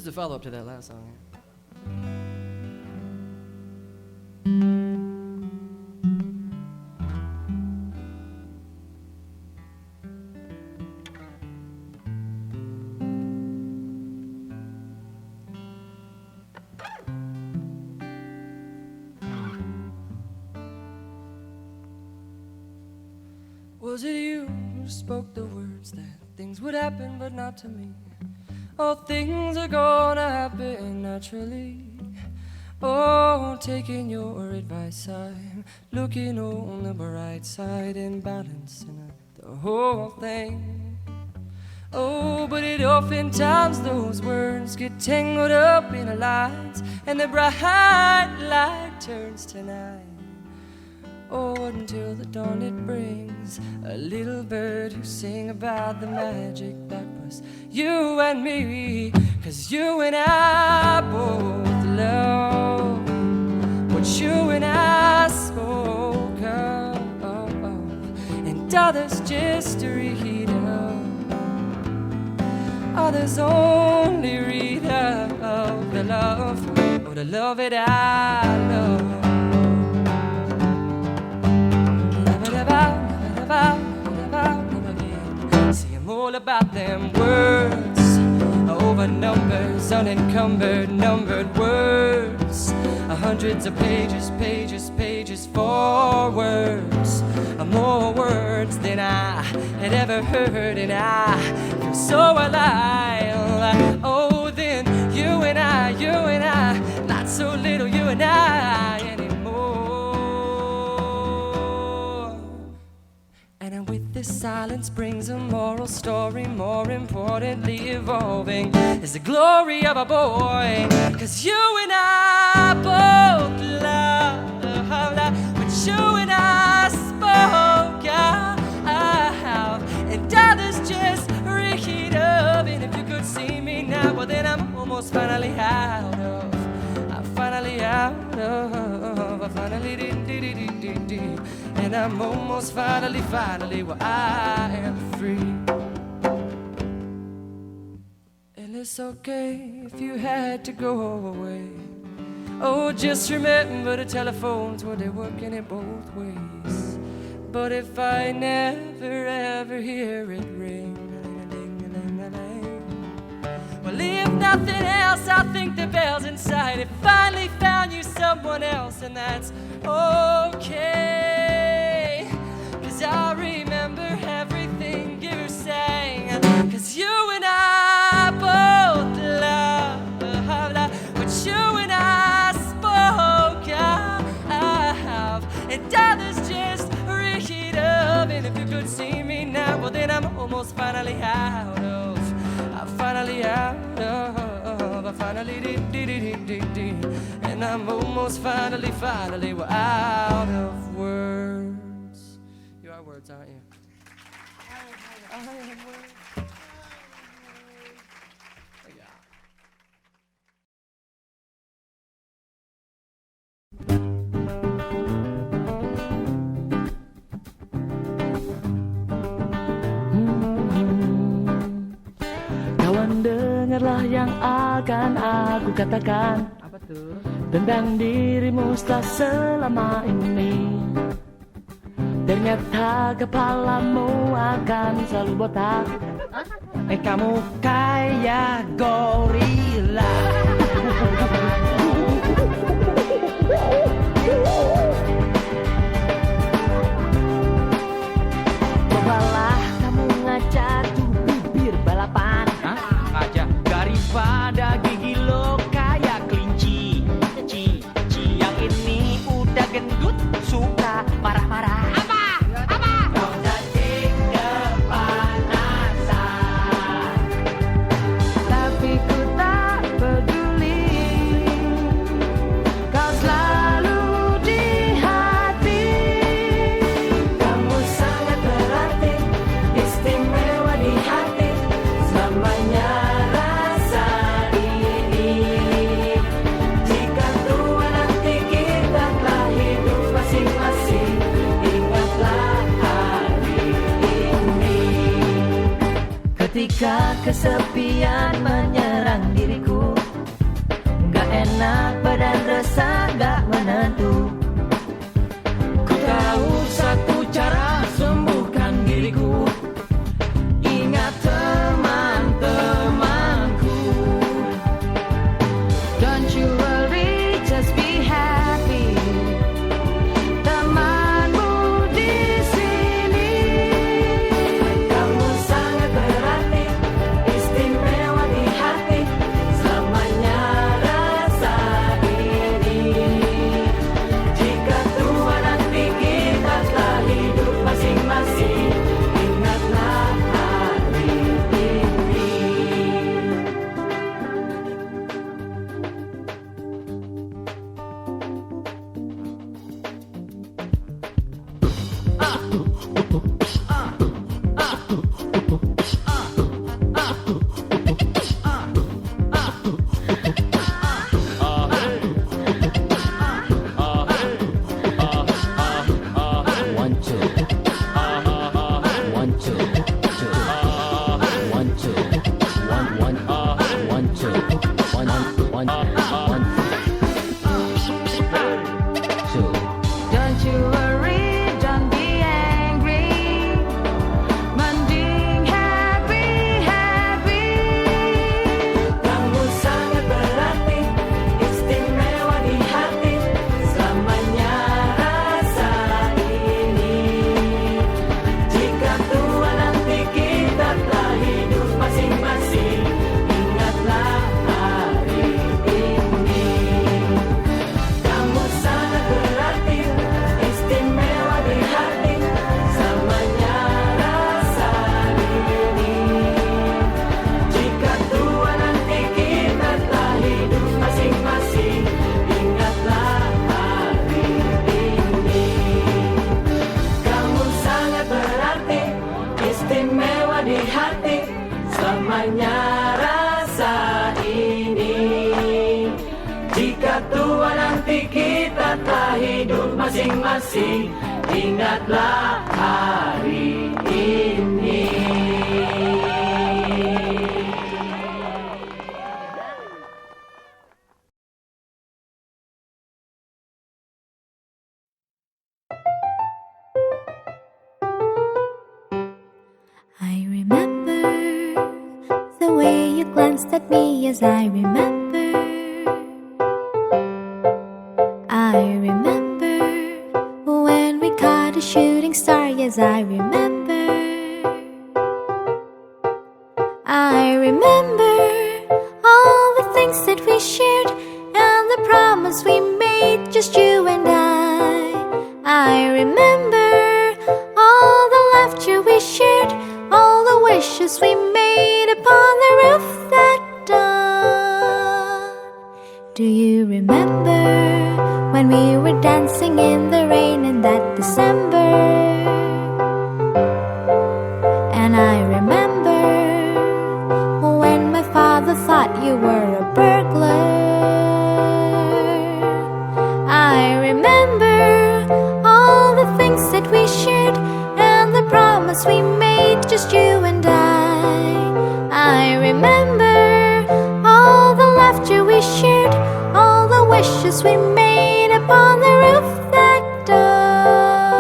is the follow-up to that last song. Was it you who spoke the words that things would happen but not to me? All things are gonna happen naturally. Oh, taking your advice, I'm looking on the bright side and balancing the whole thing. Oh, but it oftentimes those words get tangled up in the lines, and the bright light turns to night. Oh, until the dawn it brings a little bird who sing about the magic that was you and me. 'Cause you and I both love what you and I spoke of, and others just read of. Others only read of the love, or the love that I love. See, I'm all about them words, over numbers, unencumbered, numbered words, hundreds of pages, pages, pages for words, more words than I had ever heard, and I feel so alive. Oh, then you and I, not so little you and I anymore. And with this silence brings a moral story, more importantly evolving is the glory of a boy. 'Cause you and I both love what you and I spoke of, and others just read of. And if you could see me now, well then I'm almost finally out of. I'm finally out of. I finally did. And I'm almost finally, well, I am free. And it's okay if you had to go away. Oh, just remember the telephones, well, they're working in both ways. But if I never ever hear it ring, well, if nothing else, I think the bells inside it finally found you someone else, and that's okay. 'Cause I remember everything you sang. 'Cause you and I both love what you and I spoke of, and others just read of. And if you could see me now, well then I'm almost finally out of. I'm finally out of. I finally did. And I'm almost finally, we're out of words. You are words, aren't you? I am words. Kawan, dengarlah yang akan aku katakan. Apa tuh? Tentang dirimu setelah selama ini. Ternyata kepalamu akan selalu botak. Kamu kayak gorila. Cobalah kamu ngajak bibir balapan. Ngajak daripada gigi lo kayak kelinci. Yang ini udah gendut suka marah-marah. Kau jadi kepanasan, Tapi ku tak peduli. Kau selalu di hati. Kamu sangat berarti, istimewa di hati. Selamanya rasa ini. Jika tua nanti kita telah hidup masing-masing, ingatlah hari ini. Ketika kesepian menyerang diriku, enak badan rasa gak menentu. Ku tahu satu cara sembuhkan diriku. Ingat teman-temanku. Don't you worry, just be happy. Temanmu di sini. Kamu sangat berarti, istimewa di hati. Selamanya rasa ini. Jika tua nanti kita telah hidup masing-masing, ingatlah hari ini. Don't you worry, don't be angry. Mending happy, happy. Kamu sangat berarti, istimewa di hati. Selamanya rasa ini. Jika tua nanti kita telah hidup masing-masing, ingatlah hari ini. Kamu sangat berarti, istimewa di hati. Selamanya rasa ini. Jika tua nanti kita telah hidup masing-masing, ingatlah hari ini. Kamu sangat berarti, istimewa di hati. Selamanya rasa ini. Jika tua nanti kita telah hidup masing-masing, ingatlah hari ini. I remember the way you glanced at me, yes, I remember. I remember when we caught a shooting star, yes, I remember. I remember all the things that we shared and the promise we made, just you and I. I remember all the laughter we shared, all the wishes we made upon the roof that dawn. Do you remember when we were dancing in the rain in that December? And I remember when my father thought you were a burglar. I remember all the things that we shared and the promise we made, just you and I remember all the laughter we shared, all the wishes we made upon the roof that dawn.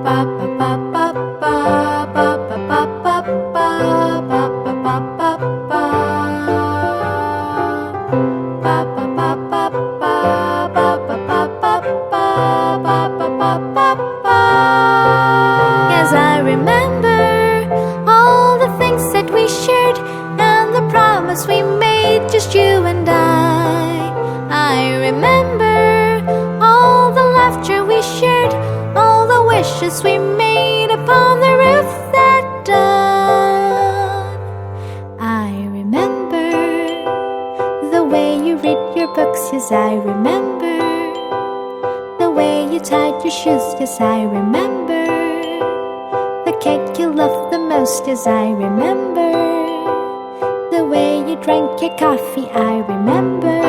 Ba ba ba ba ba ba ba ba ba ba ba ba ba ba ba. Ba ba ba ba ba ba ba ba ba ba ba ba ba. Yes, I remember all the things that we shared and the promise we made, just you and I remember all the laughter we shared, all the wishes we made upon the roof that dawn. I remember the way you read your books, yes, I remember the way you tied your shoes, yes, I remember the cake you loved the most, yes, I remember the way you drank your coffee, I remember